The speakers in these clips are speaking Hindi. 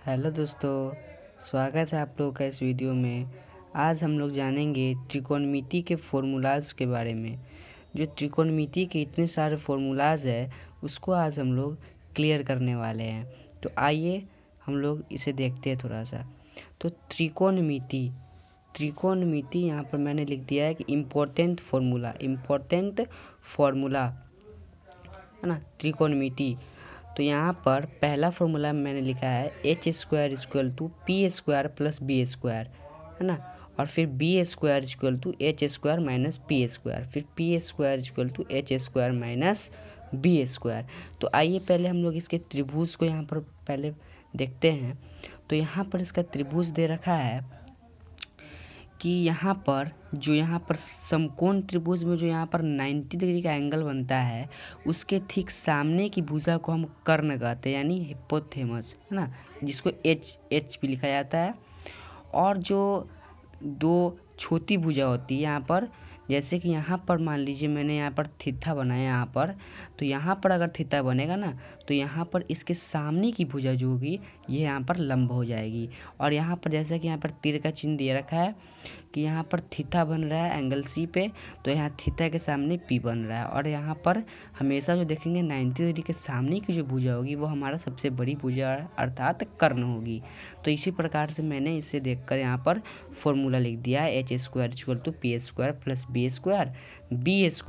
हेलो दोस्तों, स्वागत है आप लोगों का इस वीडियो में। आज हम लोग जानेंगे त्रिकोणमिति के फॉर्मूलाज के बारे में। जो त्रिकोणमिति के इतने सारे फॉर्मूलाज है उसको आज हम लोग क्लियर करने वाले हैं। तो आइए हम लोग इसे देखते हैं थोड़ा सा। तो त्रिकोणमिति यहाँ पर मैंने लिख दिया है कि इम्पोर्टेंट फार्मूला है ना, त्रिकोणमिति। तो यहाँ पर पहला फॉर्मूला मैंने लिखा है h² = p² + b², है ना। और फिर b² = h² - p², फिर p² = h² - b²। तो आइए पहले हम लोग इसके त्रिभुज को यहाँ पर पहले देखते हैं। तो यहाँ पर इसका त्रिभुज दे रखा है कि यहाँ पर समकोण त्रिभुज में जो यहाँ पर 90 डिग्री का एंगल बनता है उसके ठीक सामने की भुजा को हम कर्ण कहते हैं, यानी हिप्पोथेमस, है ना, जिसको एच भी लिखा जाता है। और जो दो छोटी भुजा होती है यहाँ पर, जैसे कि यहाँ पर मान लीजिए मैंने यहाँ पर थीटा बनाया यहाँ पर, तो यहाँ पर अगर थीटा बनेगा ना तो यहाँ पर इसके सामने की भुजा जो होगी ये यहाँ पर लंब हो जाएगी। और यहाँ पर जैसे कि यहाँ पर तीर का चिन्ह दे रखा है कि यहाँ पर थीटा बन रहा है एंगल सी पे, तो यहाँ थीटा के सामने पी बन रहा है। और यहाँ पर हमेशा जो देखेंगे 90 डिग्री के सामने की जो भुजा होगी वो हमारा सबसे बड़ी भुजा अर्थात कर्ण होगी। तो इसी प्रकार से मैंने इसे देखकर यहाँ पर फॉर्मूला लिख दिया है h² = p² + b², b² = h²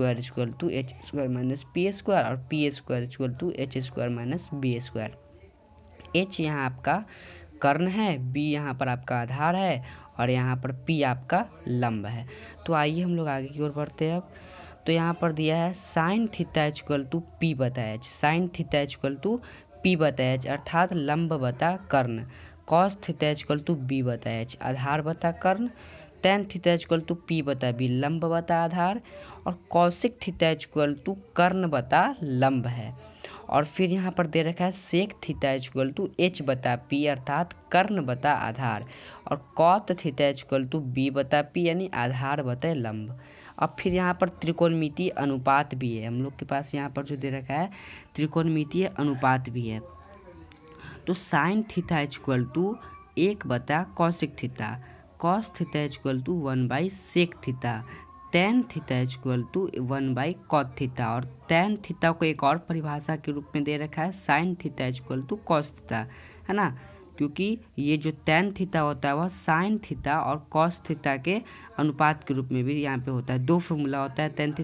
- p² और p² = h² - b²। h यहाँ आपका कर्ण है, b यहाँ पर आपका आधार है और यहाँ पर p आपका लंब है। तो आइए हम लोग आगे की ओर बढ़ते हैं अब। तो यहाँ पर दिया है sin θ = p/h, sin θ = p/h अर्थात लंब बता कर्ण, cos θ = b/h आधार बता कर्ण, tan θ = p/b लंब बता आधार, और cosic θ = कर्ण बता लंब है। और फिर यहाँ पर दे रखा है sec θ = h/p अर्थात कर्ण बता आधार, और cot θ = b/p यानी आधार बता लंब। अब फिर यहाँ पर त्रिकोणमितीय अनुपात भी है हम लोग के पास, यहाँ पर जो दे रखा है त्रिकोणमितीय अनुपात भी है। तो sin θ = 1/cosic θ, cos θ = 1/sec θ, tan θ = 1/cot θ, और tan θ को एक और परिभाषा के रूप में दे रखा है sin θ = cos θ, है ना, क्योंकि ये जो tan θ होता है वह sin θ और cos θ के अनुपात के रूप में भी यहाँ पे होता है। दो फॉर्मूला होता है tan θ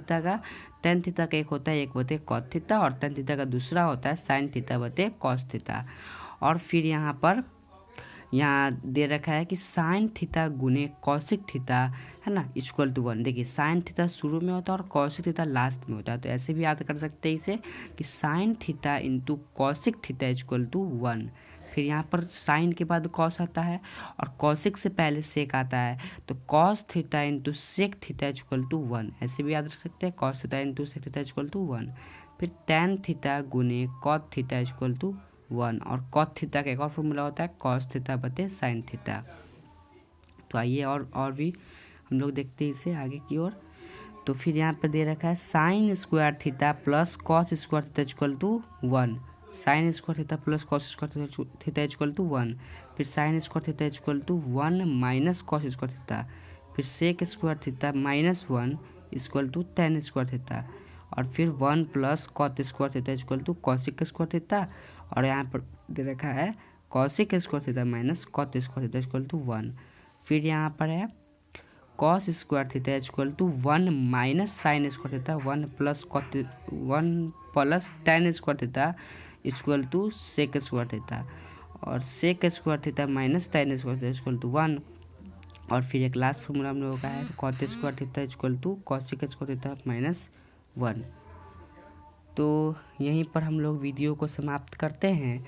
का एक होता है 1/cot θ और tan θ का दूसरा होता है sin θ/cos θ। और फिर यहाँ दे रखा है कि sin θ गुने cosic θ, है ना, =1। देखिए sin θ शुरू में होता है और cosic θ लास्ट में होता है, तो ऐसे भी याद कर सकते हैं इसे कि sin θ × cosic θ = 1। फिर यहाँ पर sin के बाद cos आता है और cosic से पहले sec आता है, तो cos θ × sec θ = 1, ऐसे भी याद रख सकते हैं cos θ × sec θ = 1। फिर tan θ गुने cot θ = 1, और cot θ का एक और फॉर्मूला होता है cos θ/sin θ। तो आइए और भी हम लोग देखते हैं इसे आगे की ओर। तो फिर यहाँ पर दे रखा है sin² θ + cos² θ = 1, sin² θ + cos² θ = 1, फिर sin² θ = 1 - cos² θ, फिर sec² θ -1 = tan² θ, और फिर 1 + cot² θ = cosic² θ, और यहाँ पर दे रखा है cosic² θ - cot² θ = 1। फिर यहाँ पर है cos² θ = 1 - sin² θ, 1 + tan² θ sec² θ, और sec² θ - tan² θ = 1। और फिर एक लास्ट फॉर्मूला हम लोगों का है cot² θ = cosic² θ - 1। तो यहीं पर हम लोग वीडियो को समाप्त करते हैं,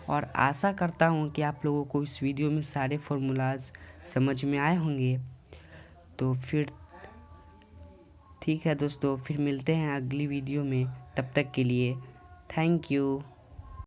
और आशा करता हूँ कि आप लोगों को इस वीडियो में सारे फॉर्मूलाज समझ में आए होंगे। तो फिर ठीक है दोस्तों, फिर मिलते हैं अगली वीडियो में, तब तक के लिए थैंक यू।